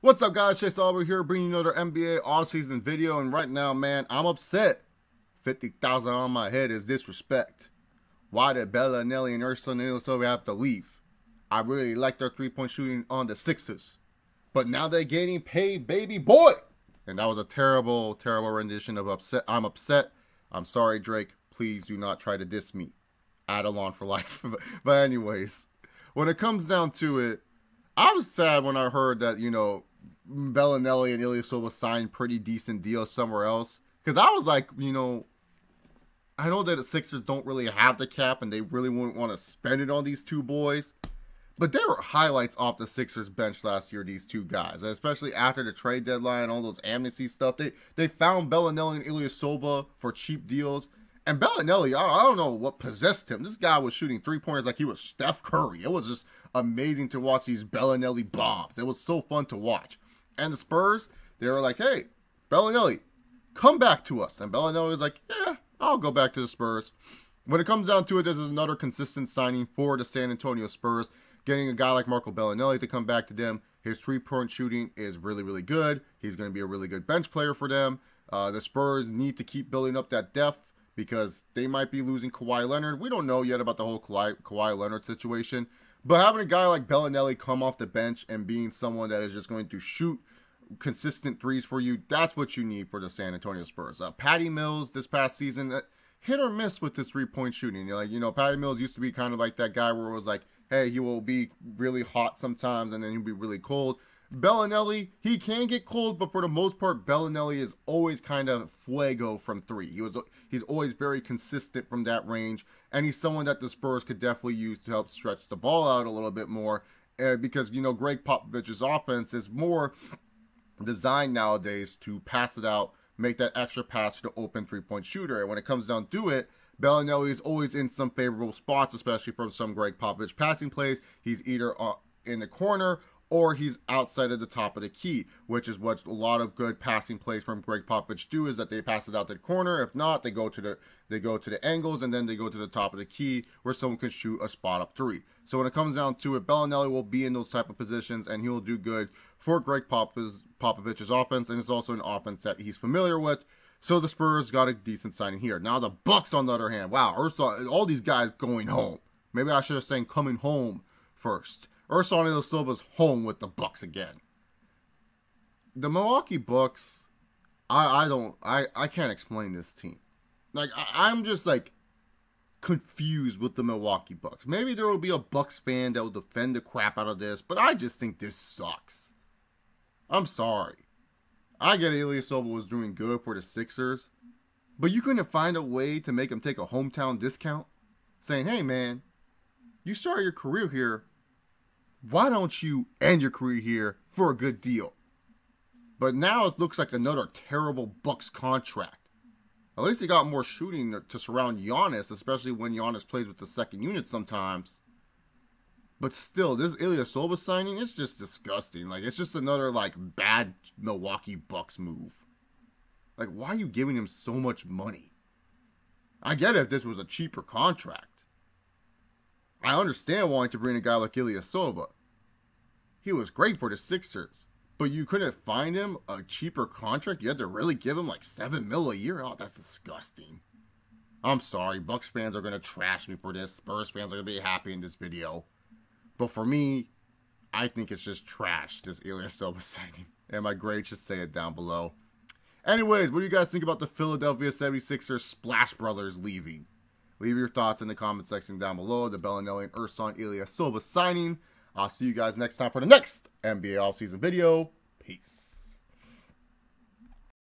What's up, guys? Chase over here bringing you another NBA offseason video, and right now, man, I'm upset. 50,000 on my head is disrespect. Why did Belinelli and Ilyasova have to leave? I really like their three-point shooting on the Sixers, but now they're getting paid, baby boy. And that was a terrible, terrible rendition of upset. I'm upset. I'm sorry, Drake. Please do not try to diss me. Adelon for life. But anyways, when it comes down to it, I was sad when I heard that, Belinelli and Ilyasova signed pretty decent deals somewhere else. Because I was like, I know that the Sixers don't really have the cap and they really wouldn't want to spend it on these two boys. But there were highlights off the Sixers bench last year, these two guys. Especially after the trade deadline, all those amnesty stuff. They found Belinelli and Ilyasova for cheap deals. And Belinelli, I don't know what possessed him. This guy was shooting three-pointers like he was Steph Curry. It was just amazing to watch these Belinelli bombs. It was so fun to watch. And the Spurs, they were like, hey, Belinelli, come back to us. And Belinelli was like, yeah, I'll go back to the Spurs. When it comes down to it, this is another consistent signing for the San Antonio Spurs. Getting a guy like Marco Belinelli to come back to them. His three-point shooting is really, really good. He's going to be a really good bench player for them. The Spurs need to keep building up that depth because they might be losing Kawhi Leonard. We don't know yet about the whole Kawhi Leonard situation. But having a guy like Belinelli come off the bench and being someone that is just going to shoot consistent threes for you, that's what you need for the San Antonio Spurs. Patty Mills this past season, hit or miss with this three-point shooting. Patty Mills used to be kind of like that guy where it was like, hey, he will be really hot sometimes and then he'll be really cold. Belinelli, he can get cold, but for the most part, Belinelli is always kind of fuego from three. He's always very consistent from that range, and he's someone that the Spurs could definitely use to help stretch the ball out a little bit more, because, Greg Popovich's offense is more designed nowadays to pass it out, make that extra pass to the open three-point shooter, and when it comes down to it, Belinelli is always in some favorable spots, especially for some Greg Popovich passing plays. He's either in the corner or he's outside of the top of the key, which is what a lot of good passing plays from Greg Popovich do, is that they pass it out to the corner. If not, they go to the angles, and then they go to the top of the key where someone can shoot a spot up three. So when it comes down to it, Belinelli will be in those type of positions, and he will do good for Greg Popovich's offense, and it's also an offense that he's familiar with. So the Spurs got a decent signing here. Now the Bucks, on the other hand, wow, all these guys going home. Maybe I should have said coming home first. Ersan Ilyasova's home with the Bucks again. The Milwaukee Bucks, I can't explain this team. Like, I'm just like confused with the Milwaukee Bucks. Maybe there will be a Bucks fan that will defend the crap out of this, but I just think this sucks. I'm sorry. I get Ilyasova was doing good for the Sixers, but you couldn't find a way to make him take a hometown discount? Saying, hey man, you started your career here, why don't you end your career here for a good deal? But now it looks like another terrible Bucks contract. At least they got more shooting to surround Giannis, especially when Giannis plays with the second unit sometimes. But still, this Ilyasova signing, it's just disgusting. Like, it's just another, bad Milwaukee Bucks move. Like, why are you giving him so much money? I get it if this was a cheaper contract. I understand wanting to bring a guy like Ilyasova. He was great for the Sixers. But you couldn't find him a cheaper contract? You had to really give him $7 million a year? Oh, that's disgusting. I'm sorry, Bucks fans are going to trash me for this. Spurs fans are going to be happy in this video. But for me, I think it's just trash, this Ilyasova signing. And my grade should say it down below. Anyways, what do you guys think about the Philadelphia 76ers Splash Brothers leaving? Leave your thoughts in the comment section down below. The Belinelli and Ersan Ilyasova signing. I'll see you guys next time for the next NBA offseason video. Peace.